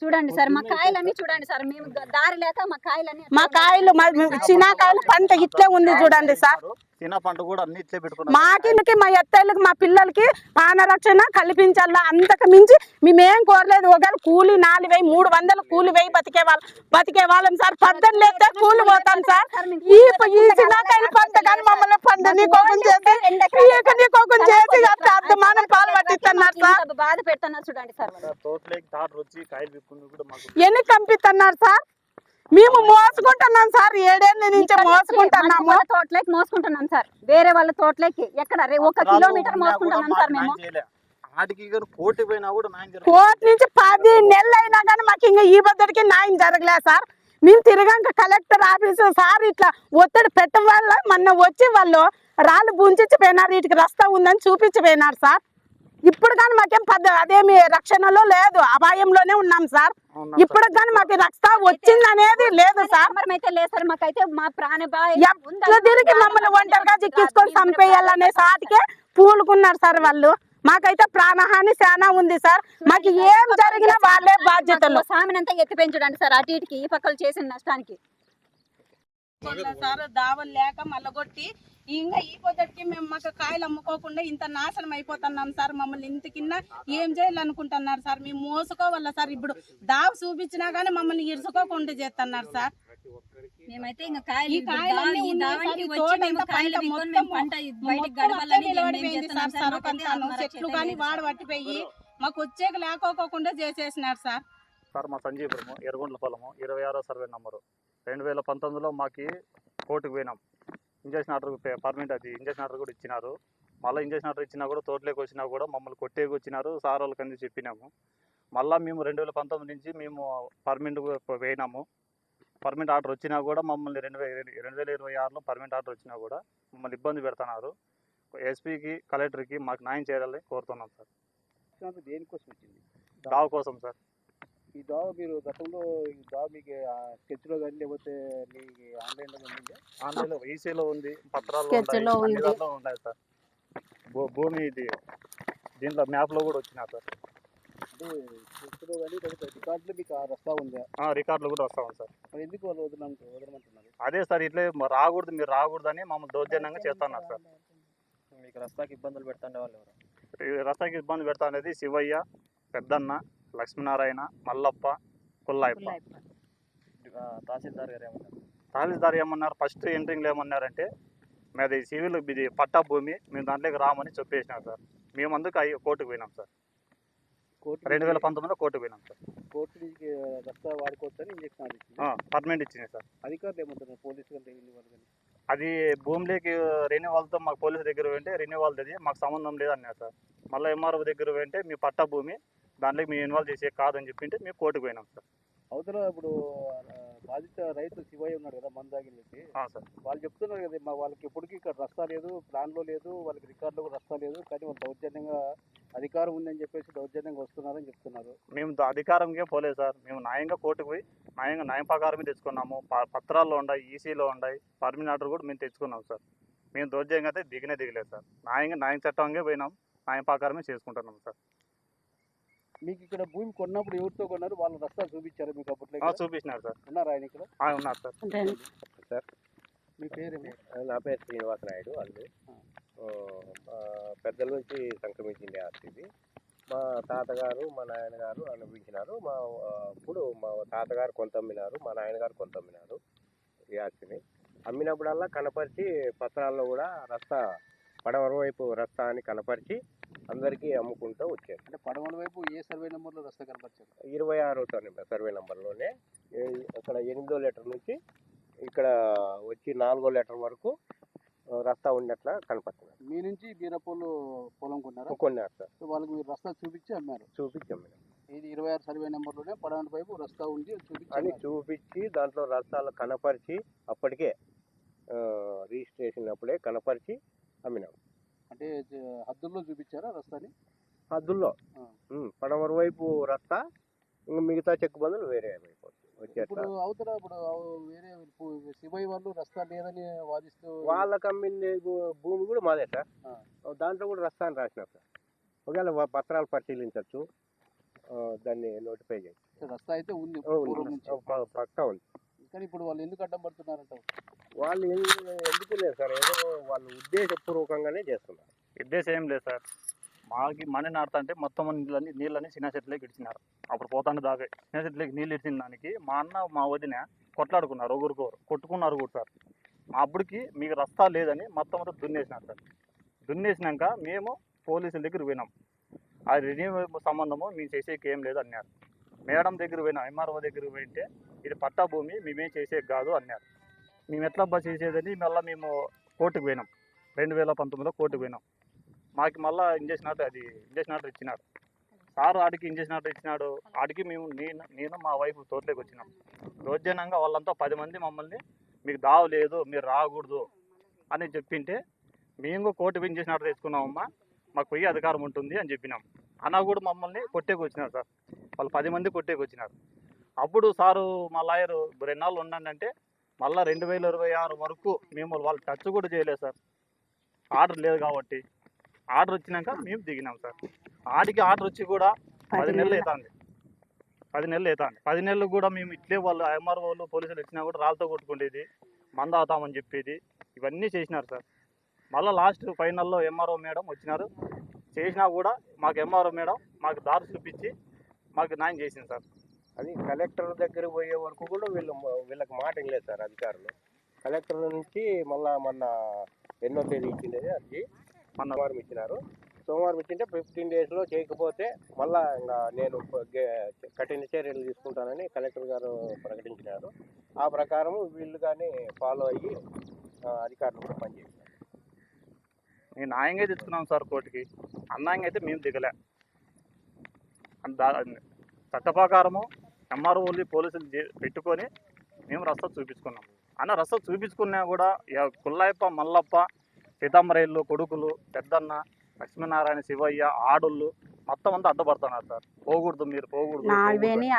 చూడండి సార్ మా కాయలన్నీ చూడండి సార్ మేము దారి లేక మా కాయలన్నీ మా కాయలు చిన్నకాయలు పంట ఇట్లే ఉంది చూడండి సార్ చిన్న పంట కూడా అన్ని ఇట్లే పెట్టుకున్నాం మాకి మా ఎత్తైలకు మా పిల్లలకి ప్రాణరక్షణ కల్పించాలా అంతకు మించి మేమేం కోరలేదు ఒకవేళ కూలి 4,300 కూలి వేయి బతికే వాళ్ళం సార్ పద్దెని లేస్తే కూలి పోతాం సార్ ఈ చిన్నకాయలు పంట కానీ మమ్మల్ని పంట నీకోకం చేసి అర్థమానం పాలు పట్టిస్తున్నారు సార్ బాధ పెడుతున్నారు చూడండి సార్ ఎన్ని కంపిస్తున్నారు సార్ మేము మోసుకుంటున్నాం సార్ 7 ఏళ్ళ నుంచి మోసుకుంటున్నాము తోటలోకి మోసుకుంటున్నాం సార్ వేరే వాళ్ళ తోటలోకి ఎక్కడ 1 కిలోమీటర్ మోసుకుంటున్నాం సార్ మేము కోర్టు నుంచి 10 నెలలు అయినా కానీ మాకు ఇంకా ఈ బద్దడికి న్యాయం జరగలేదు సార్ మేము తిరగాక కలెక్టర్ ఆఫీసు సార్ ఇట్లా ఒత్తిడి పెట్టడం వల్ల మొన్న వచ్చి వాళ్ళు రాళ్ళు బుంచిపోయినారు వీటికి రస్తా ఉందని చూపించిపోయినారు సార్ ఇప్పుడు కానీ మాకేం అదేమి రక్షణలో లేదు అపాయంలోనే ఉన్నాం సార్ ఇప్పుడు కానీ మాకు రక్షణ వచ్చింది అనేది లేదు సార్ అయితే లేదు సార్ మాకైతే మా ఎట్లా తిరిగి మమ్మల్ని ఒంటరిగా చిక్కించుకొని చంపేయాలనే సాటికే పూలుకున్నారు సార్ వాళ్ళు మాకైతే ప్రాణహాని చాలా ఉంది సార్ మాకు ఏం జరిగినా వాళ్ళే బాధ్యతలు సామినంతా ఎత్తి పెంచడానికి సార్ అటు ఇటుకి ఈ పక్కలు చేసిన నష్టానికి సార్ దావలు లేక మల్లగొట్టి ఇంకా ఈ పొద్దుటికి మేము మాకు కాయలు అమ్ముకోకుండా ఇంత నాశనం అయిపోతున్నాం సార్ మమ్మల్ని ఇంత కింద ఏం చేయాలనుకుంటున్నారు సార్ మేము మోసుకోవాలా సార్ ఇప్పుడు దావ చూపించినా గానీ మమ్మల్ని ఇరుసుకోకుండా చేస్తున్నారు సార్ మేమైతే ఇంకా చెట్లు కానీ వాడు పట్టిపోయి మాకు వచ్చేక లేకోకుండా చేసేసినారు సార్ సార్ మా సంజీపురము ఎర్రగొండ్ల పొలము 26వ సర్వే నంబరు 2019లో మాకు కోర్టుకు పోయినాం ఇంజక్షన్ ఆర్డర్ పర్మిట్ అది ఇంజక్షన్ ఆర్డర్ కూడా ఇచ్చినారు మళ్ళీ ఇంజక్షన్ ఆర్డర్ ఇచ్చినా కూడా తోటలోకి వచ్చినా కూడా మమ్మల్ని కొట్టేకి వచ్చినారు సార్ వాళ్ళకి అంది చెప్పినాము మళ్ళీ మేము 2019 నుంచి మేము పర్మిట్ పోయినాము పర్మిట్ ఆర్డర్ వచ్చినా కూడా మమ్మల్ని 2026లో పర్మిట్ ఆర్డర్ వచ్చినా కూడా మమ్మల్ని ఇబ్బంది పెడుతున్నారు ఎస్పీకి కలెక్టర్కి మాకు న్యాయం చేయాలని కోరుతున్నాం సార్ దేనికోసం వచ్చింది దావ కోసం సార్ ఈ దావ మీరు గతంలో ఈ దావ మీకు స్కెచ్లో కానీ లేకపోతే మీకు ఆన్లైన్లో ఈసీలో ఉంది పత్రాలు ఉన్నాయి సార్ భూమి ఇది దీంట్లో మ్యాప్లో కూడా వచ్చినా సార్ అంటే స్కెచ్లో కానీ రికార్డులో మీకు రస్తా ఉందా రికార్డులు కూడా వస్తా ఉంది సార్ మరి ఎందుకు వాళ్ళు వదలమంటున్నారు అదే సార్ ఇట్లే రాకూడదు మీరు రాకూడదని మమ్మల్ని దౌర్జన్యంగా చేస్తున్నారు సార్ మీకు రస్తాకి ఇబ్బందులు పెడతాండే వాళ్ళు రస్తాకి ఇబ్బంది పెడతా అనేది శివయ్య పెద్దన్న లక్ష్మీనారాయణ మల్లప్ప కుల్లాయప్ప తహసీల్దార్ గారు ఏమన్నారు తహసీల్దార్ ఏమన్నారు ఫస్ట్ ఎంట్రింగ్లో ఏమన్నారంటే మాది సివిల్ ఇది పట్టా భూమి మేము దాంట్లోకి రామని చెప్పేసినారు సార్ మేము అందుకు కోర్టుకు పోయినాం సార్ 2019లో కోర్టుకు పోయినాం సార్ కోర్టు నుంచి రస్తా వాడుకోవచ్చని ఇంజక్షన్ పర్మనెంట్ ఇచ్చింది సార్ అధికారులు ఏమంటున్నారు పోలీసులు వాళ్ళు అది భూమిలోకి రెన్యూవాల్తో మాకు పోలీసు దగ్గర వెంటే రెన్యూవాల్ది మాకు సంబంధం లేదన్నారు సార్ మళ్ళీ ఎంఆర్ఓ దగ్గర వెంటే మీ పట్టా భూమి దాంట్లోకి మేము ఇన్వాల్వ్ చేసే కాదని చెప్పింటే మేము కోర్టుకు పోయినాం సార్ అవతల ఇప్పుడు బాధిత రైతు శివయ్య ఉన్నాడు కదా మందాగిలికి సార్ వాళ్ళు చెప్తున్నారు కదా వాళ్ళకి ఎప్పటికీ ఇక్కడ రస్తా లేదు ప్లాన్లో లేదు వాళ్ళకి రికార్డులో కూడా రస్తా లేదు కానీ వాళ్ళు దౌర్జన్యంగా అధికారం ఉందని చెప్పేసి దౌర్జన్యంగా వస్తున్నారని చెప్తున్నారు మేము అధికారంగా పోలేదు సార్ మేము న్యాయంగా కోర్టుకు పోయి న్యాయం ప్రకారమే తెచ్చుకున్నాము పత్రాల్లో ఉన్నాయి ఈసీలో ఉన్నాయి పర్మిట్ ఆర్డర్ కూడా మేము తెచ్చుకున్నాం సార్ మేము దౌర్జన్యంగా అయితే దిగలేదు సార్ న్యాయం చట్టంగా పోయినాం న్యాయం ప్రకారమే చేసుకుంటున్నాం సార్ మీకు ఇక్కడ భూమి కొన్నప్పుడు ఎవరితో కొన్నారు వాళ్ళు రస్తా చూపించారు మీకు అప్పట్లో చూపించినారు సార్ ఉన్నారా ఆయన ఇక్కడ ఉన్నారు సార్ సార్ మీ పేరు నా పేరు శ్రీనివాస నాయుడు వాళ్ళు పెద్దల నుంచి సంక్రమించింది ఆస్తి మా తాతగారు మా నాయనగారు అనుభవించినారు అప్పుడు మా తాతగారు కొంత అమ్మినారు మా నాయనగారు కొంత అమ్మినారు ఈ ఆస్తిని అమ్మినప్పుడల్లా కనపరిచి పత్రాల్లో కూడా రస్తా పడమర వైపు రస్తా అని కనపరిచి అందరికీ అమ్ముకుంటూ వచ్చారు. అంటే పడమర వైపు ఏ సర్వే నెంబర్లో రస్తా కనపరిచారు? 26వ సర్వే నెంబర్లోనే అక్కడ 8వ లెటర్ నుంచి ఇక్కడ వచ్చి 4వ లెటర్ వరకు రస్తా ఉన్నట్లా కనపడుతున్నారు. మీ నుంచి బీరపూలు పొలం కొన్నారు సార్. వాళ్ళకి మీరు రస్తా చూపించి అమ్మారు? చూపించి అమ్మారు. ఇది 26 సర్వే నెంబర్లోనే పడమర వైపు రస్తా ఉంది చూపించి దాంట్లో రస్తాలు కనపరిచి అప్పటికే రిజిస్ట్రేషన్ అప్పుడే కనపరిచి అమ్మినాం. అంటే హద్దుల్లో చూపించారా రస్తాని? హద్దుల్లో పడమర వైపు రస్తా, ఇంకా మిగతా చెక్ బందులు వేరే అయిపోతుంది. ఇప్పుడు అవతల ఇప్పుడు వేరే శివయ్య వాళ్ళు రస్తా లేదని వాదిస్తూ వాళ్ళకి అమ్మింది భూమి కూడా మాదే సార్. దాంట్లో కూడా రస్తా అని రాసినాం సార్. ఒకవేళ పత్రాలు పరిశీలించవచ్చు. దాన్ని నోటిఫై చేసి రస్తా అయితే ఉంది పూర్వం నుంచి. పక్కా ఉంది. కానీ ఇప్పుడు వాళ్ళు ఎందుకు అడ్డం పడుతున్నారంట? వాళ్ళు ఎందుకు లేదు సార్, ఏదో వాళ్ళు ఉద్దేశపూర్వకంగానే చేస్తున్నారు. ఉద్దేశం ఏం లేదు సార్. మాకి మనీ నాటుతా అంటే మొత్తం నీళ్ళని చిన్న చెట్లకి ఇడిచినారు. అప్పుడు పోతాంటే దాకా చిన్న చెట్లకి నీళ్ళు ఇడిచిన దానికి మా అన్న మా వదిన కొట్లాడుకున్నారు, ఒకరికొకరు కొట్టుకున్నారు కూడా సార్. అప్పటికి మీకు రస్తా లేదని మొత్తం అంతా దున్నేసినారు సార్. దున్నేసినాక మేము పోలీసుల దగ్గర పోయినాం. ఆ రెన్యూ సంబంధము మేము చేసేకి ఏం లేదు అన్నారు. మేడం దగ్గర పోయినాం, ఎంఆర్ఓ దగ్గర పోయింటే ఇది పట్టా భూమి మేమేం చేసేది కాదు అన్నారు. మేము ఎట్లా చేసేదని మళ్ళీ మేము కోర్టుకు పోయినాం. 2019లో కోర్టుకు పోయినాం. మాకు మళ్ళీ ఇంజక్షన్ ఆర్డర్ ఇచ్చినాడు సార్. ఆడికి ఇంజక్షన్ ఆర్డర్ ఇచ్చినాడు. ఆడికి మేము నేను మా వైఫ్ తోటలోకి వచ్చినాం. దౌర్జన్యంగా వాళ్ళంతా 10 మంది మమ్మల్ని మీకు దావ లేదు, మీరు రాకూడదు అని చెప్పింటే మేము కోర్టు పోయి ఇంజక్షన్ ఆర్డర్ తెచ్చుకున్నామమ్మా, మాకు పోయి అధికారం ఉంటుంది అని చెప్పినాం. అన్న కూడా మమ్మల్ని కొట్టేకి వచ్చినారు సార్. వాళ్ళు 10 మంది కొట్టేకి వచ్చినారు. అప్పుడు సారు మా లాయరు 2 నాళ్ళు ఉండండి అంటే మళ్ళీ 2026 వరకు మేము వాళ్ళు టచ్ కూడా చేయలేదు సార్. ఆర్డర్ లేదు కాబట్టి. ఆర్డర్ వచ్చినాక మేము దిగినాం సార్. ఆడికి ఆర్డర్ వచ్చి కూడా 10 నెలలు అవుతుంది. 10 నెలలు అవుతుంది. 10 నెలలు కూడా మేము ఇట్లే వాళ్ళు ఎంఆర్ఓ వాళ్ళు పోలీసులు వచ్చినా కూడా రాళ్ళతో కొట్టుకునేది, మంద అవుతామని చెప్పేది, ఇవన్నీ చేసినారు సార్. మళ్ళీ లాస్ట్ ఫైనల్లో ఎంఆర్ఓ మేడం వచ్చినారు. చేసినా కూడా మాకు ఎంఆర్ఓ మేడం మాకు దారి చూపించి మాకు న్యాయం చేసింది సార్. అది కలెక్టర్ దగ్గర పోయే వరకు కూడా వీళ్ళకి మాట లేదు సార్ అధికారులు. కలెక్టర్ నుంచి మొన్న ఎన్నో తేదీ ఇచ్చిండేది అది సోమవారం ఇచ్చినారు. సోమవారం ఇచ్చింటే 15 డేస్లో చేయకపోతే మళ్ళా ఇంకా నేను కఠిన చర్యలు తీసుకుంటానని కలెక్టర్ గారు ప్రకటించినారు. ఆ ప్రకారం వీళ్ళు కానీ ఫాలో అయ్యి అధికారులు కూడా పనిచేస్తారు. మేము న్యాయంగా తెచ్చుకున్నాం సార్ కోర్టుకి. అన్యాయంగా అయితే మేము దిగలే. చట్ట ప్రకారము ఎంఆర్ఓలు పోలీసులు పెట్టుకొని మేము రస్తా చూపించుకున్నాం. అన్న రస్తా చూపించుకున్నా కూడా కుల్లాయప్ప, మల్లప్ప, సీతాంబరేళ్ళు కొడుకులు, పెద్దన్న, లక్ష్మీనారాయణ, శివయ్య, ఆడోళ్ళు మొత్తం అంతా అడ్డపడుతున్నారు సార్. పోకూడదు, మీరు పోకూడదు. నాగవేణి,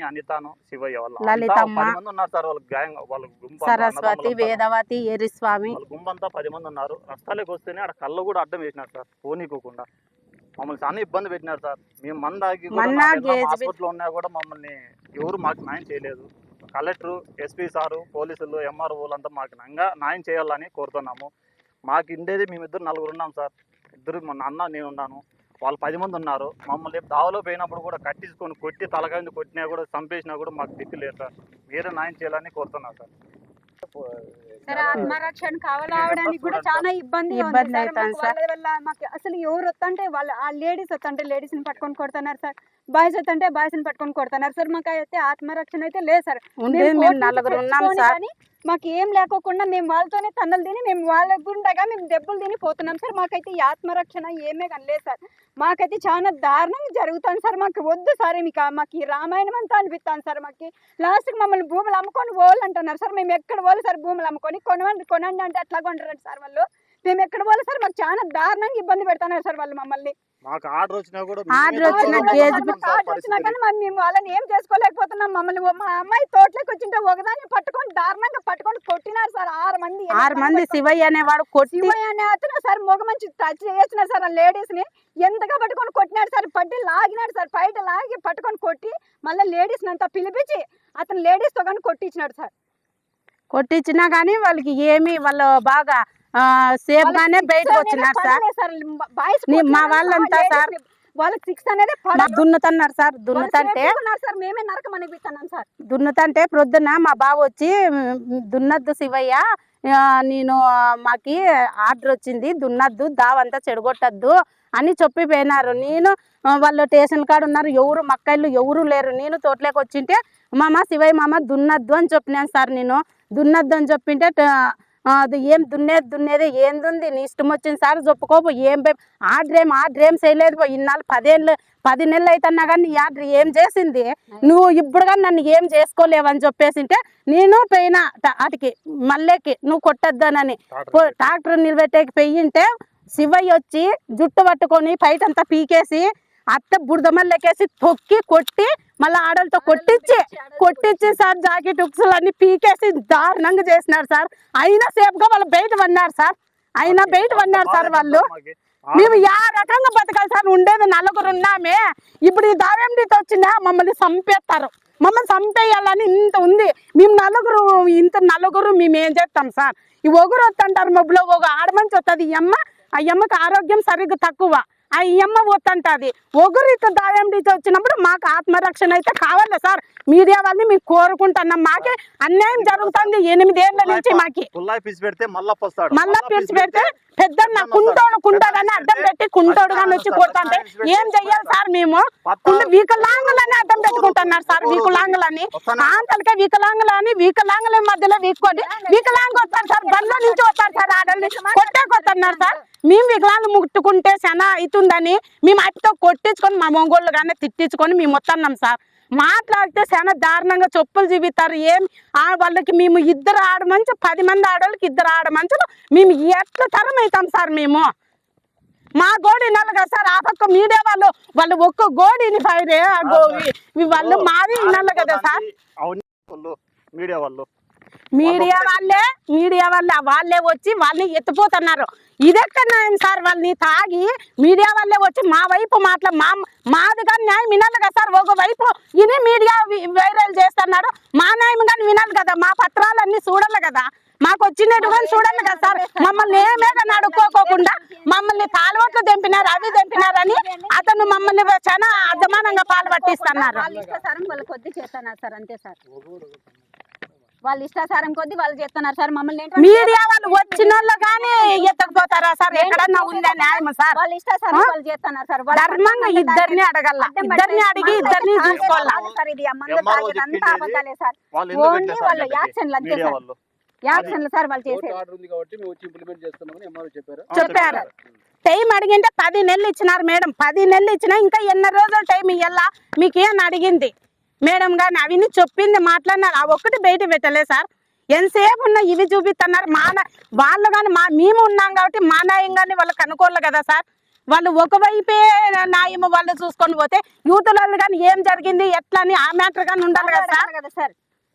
అనితాను, శివయ్య వాళ్ళ లలితమ్మ, 10 మంది ఉన్నారు సార్. వాళ్ళ గ్యాంగ్, వాళ్ళ గుంపు, సరస్వతి, వేదవతి, ఎరిస్వామి, వాళ్ళ గుంపంతా 10 మంది ఉన్నారు. రస్తాలోకి వస్తేనే అక్కడ కళ్ళు కూడా అడ్డం వేసినారు సార్. పోనీకోకుండా మమ్మల్ని చాలా ఇబ్బంది పెట్టినారు సార్. మేము మందాకి హాస్పిటల్లో ఉన్నా కూడా మమ్మల్ని ఎవరు మాకు న్యాయం చేయలేదు. కలెక్టరు, ఎస్పీ సారు, పోలీసులు, ఎంఆర్ఓలు అంతా మాకు న్యాయం చేయాలని కోరుతున్నాము. మాకు ఉండేది మేమిద్దరు 4 ఉన్నాం సార్. ఇద్దరు మా అన్న, నేను ఉన్నాను. వాళ్ళు 10 మంది ఉన్నారు. మమ్మల్ని దావలో పోయినప్పుడు కూడా కట్టించుకొని కొట్టి తలకాయ కొట్టినా కూడా చంపేసినా కూడా మాకు దిక్కు లేదు సార్. మీరే న్యాయం చేయాలని కోరుతున్నాం సార్. సార్ ఆత్మరక్షణ కావాలవడానికి కూడా చాలా ఇబ్బంది అవుతుంది సార్. వల్ల మాకు అసలు ఎవరు వస్తుంటే వాళ్ళు ఆ లేడీస్ వస్తుంటే లేడీస్ ని పట్టుకొని కొడుతున్నారు సార్. బాయ్స్ వస్తుంటే బాయ్స్ ని పట్టుకొని కొడుతున్నారు సార్. మాకు అయితే ఆత్మరక్షణ అయితే లేదు సార్. మేము 4 ఉన్నాం సార్. మాకు ఏం లేకోకుండా మేము వాళ్ళతోనే తన్నులు తిని మేము వాళ్ళ గుండగా మేము దెబ్బలు తిని పోతున్నాం సార్. మాకైతే ఈ ఆత్మరక్షణ ఏమే కానీ లేదు సార్. మాకైతే చాలా దారుణంగా జరుగుతుంది సార్. మాకు వద్దు సార్. మాకు ఈ రామాయణం అంతా అనిపిస్తాను సార్. మాకు లాస్ట్కి మమ్మల్ని భూములు అమ్ముకొని పోవాలి అంటున్నారు సార్. మేము ఎక్కడ పోవాలి సార్? భూములు అమ్ముకొని కొనండి అంటే అట్లా కొంటారండి సార్ వాళ్ళు. మేము ఎక్కడ పోవాలి సార్? మాకు చాలా దారుణంగా ఇబ్బంది పెడుతున్నారు సార్ వాళ్ళు మమ్మల్ని. మాకు ఆర్డర్ వచ్చినా కూడా కానీ మేము వాళ్ళని ఏం చేసుకోలేకపోతున్నాం. మమ్మల్ని మా అమ్మాయి తోటలోకి వచ్చింటే ఒకదాన్ని పట్టుకొని దారుణంగా పట్టుకొని కొట్టినారు సార్. 6 మంది. శివయ్య అనేవాడు శివయ్య అనే అతను సార్ మొగ మంచి టచ్ చేసినారు సార్. ఆ లేడీస్ ని ఎంతగా పట్టుకొని కొట్టినాడు సార్. పట్టి లాగినాడు సార్. బయట లాగి పట్టుకొని కొట్టి మళ్ళీ లేడీస్ అంతా పిలిపించి అతను లేడీస్ తో కానీ కొట్టించినాడు సార్. కొట్టించినా కానీ వాళ్ళకి ఏమి వాళ్ళు బాగా సేఫ్ గానే బయటకు వచ్చినారు సార్. మా వాళ్ళంతా సార్ వాళ్ళకి 6 అనేది దున్నుతున్నారు సార్. దున్నుతంటే సార్ మేమే నరకం అనిపిస్తున్నాం సార్. దున్నుతంటే ప్రొద్దున మా బావ వచ్చి దున్నద్దు శివయ్య, నేను మాకి ఆర్డర్ వచ్చింది, దున్నద్దు, దావంతా చెడగొట్టద్దు అని చెప్పి పోయినారు. నేను వాళ్ళు స్టేషన్ కాడ ఉన్నారు, ఎవరు మక్కళ్ళు ఎవరు లేరు. నేను తోటలోకి వచ్చింటే మామ శివయ్య మామ దున్నద్దు అని చెప్పినాను సార్. నేను దున్నద్దు అని చెప్పింటే అది ఏం దున్నేది ఏందుంది, నీ ఇష్టం వచ్చింది సార్ చెప్పుకోపో, ఆర్డర్ ఏం చేయలేదు. ఇన్నాళ్ళు 10 నెలలు అవుతున్నా కానీ నీ ఆర్డర్ ఏం చేసింది, నువ్వు ఇప్పుడు కానీ నన్ను ఏం చేసుకోలేవని చెప్పేసింటే నేను పోయినా అటుకి మళ్ళీకి నువ్వు కొట్టద్దానని ట్రాక్టర్ నిలబెట్టేకి పోయింటే శివయ్య వచ్చి జుట్టు పట్టుకొని పైటంతా పీకేసి అట్ట బురదమల్లెకేసి తొక్కి కొట్టి మళ్ళీ ఆడలతో కొట్టించి సార్ జాకెట్ ఉక్సులు అన్ని పీకేసి దారుణంగా చేసినారు సార్. అయినా సేఫ్ గా వాళ్ళు బయట పడినారు సార్. వాళ్ళు మేము యా రకంగా బతకాలి సార్? ఉండేది నలుగురు ఉన్నామే. ఇప్పుడు ఈ దావేండితో వచ్చిందా మమ్మల్ని చంపేస్తారు. మమ్మల్ని చంపేయాలని ఇంత ఉంది. మేము నలుగురు మేము ఏం చేస్తాం సార్? ఈ ఒగురు వస్తుంటారు మబ్బులో, ఒక ఆడమంచి వస్తుంది. ఆ అమ్మకి ఆరోగ్యం సరిగ్గా తక్కువ. ఆ అమ్మ వస్తుంటది. ఒగురితో దావేండితో వచ్చినప్పుడు మాకు ఆత్మరక్షణ అయితే కావాలి సార్. మీడియా వాళ్ళని మేము కోరుకుంటున్నాం. మాకే అన్యాయం జరుగుతుంది 8 ఏళ్ల నుంచి. మాకి మళ్ళా పిలిచి పెడితే పెద్దన్న కుంటోడని అడ్డం పెట్టి కుంటోడుగా వచ్చి కొడుతుంటే ఏం చెయ్యాలి సార్? మేము వికలాంగులని అడ్డం పెట్టుకుంటున్నారు సార్. వికలాంగులని ఆంతలకే వికలాంగుల మధ్యలో వీక్కొని వికలాంగు వస్తారు సార్. బండ్ల నుంచి వస్తారు సార్. ఆడల్ని కొట్టున్నారు సార్. మేము వికలాంగులు ముట్టుకుంటే చాలా అవుతుందని మేము అట్టితో కొట్టించుకొని మా మొంగోళ్ళు కానీ తిట్టించుకొని మేము వస్తున్నాం సార్. మాట్లాడితే చాలా దారుణంగా చెప్పులు చూపిస్తారు. వాళ్ళకి మేము 2 ఆడమంచు 10 మంది ఆడవాళ్ళకి 2 ఆడమంచులు మేము ఎట్లా తరం అవుతాం సార్? మేము మా గోడి వినాలి కదా సార్. ఆ పక్క మీడియా వాళ్ళు ఒక్క గోడిని వాళ్ళు మాది వినాలి కదా సార్. మీడియా వాళ్ళే వచ్చి వాళ్ళని ఎత్తిపోతున్నారు. ఇదెక్కడ న్యాయం సార్? వాళ్ళని తాగి మీడియా వాళ్ళే వచ్చి మా వైపు మాది కానీ న్యాయం వినాలి కదా సార్. ఒక వైపు ఇది మీడియా వైరల్ చేస్తున్నారు. మా న్యాయం కానీ వినాలి కదా. మా పత్రాలన్నీ చూడాలి కదా. మాకు వచ్చినట్టు కానీ చూడాలి కదా సార్. మమ్మల్ని ఏమే కానీ అడుక్కోకుండా మమ్మల్ని తాళవట్లు తెంపినారు, అవి తెంపినారని అతను మమ్మల్ని చాలా అర్థమానంగా పాలు పట్టిస్తున్నారు. వాళ్ళు ఇష్టాసారం కొద్ది వాళ్ళు చేస్తున్నారు సార్. మమ్మల్ని మీడియా వాళ్ళు వచ్చిన వాళ్ళు కానీ ఎత్తకపోతారా సార్? ఎక్కడన్నా ఉందా న్యాయం సార్? వాళ్ళు ఇష్టాసారం వాళ్ళు చేస్తున్నారు సార్. ధర్మంగా ఇద్దరిని అడగల, ఇద్దరిని అడిగి ఇద్దరిని చూసుకోవాలి సార్. ఇది అమ్మంతా తాగేదంతా అబద్ధాలే సార్. ఓన్లీ వాళ్ళు యాక్షన్లు అంతే సార్. యాక్షన్లు సార్ వాళ్ళు చేసేది. చెప్పారు. టైం అడిగింటే 10 నెలలు ఇచ్చినారు మేడం. 10 నెలలు ఇచ్చినా ఇంకా ఎన్ని రోజులు టైం ఇయ్యాలా మీకేం అడిగింది మేడం గాని? అవిని చెప్పింది మాట్లాడినారు. ఆ ఒక్కటి బయట పెట్టలే సార్. ఎంతసేపు ఉన్నా ఇవి చూపిస్తున్నారు. వాళ్ళు కానీ మేము ఉన్నాం కాబట్టి మా న్యాయం కానీ వాళ్ళకి అనుకోవాలి కదా సార్. వాళ్ళు ఒకవైపే న్యాయం వాళ్ళు చూసుకొని పోతే యూత్ వాళ్ళు కానీ ఏం జరిగింది ఎట్లా అని ఆ మ్యాటర్ కానీ ఉండాలి కదా సార్.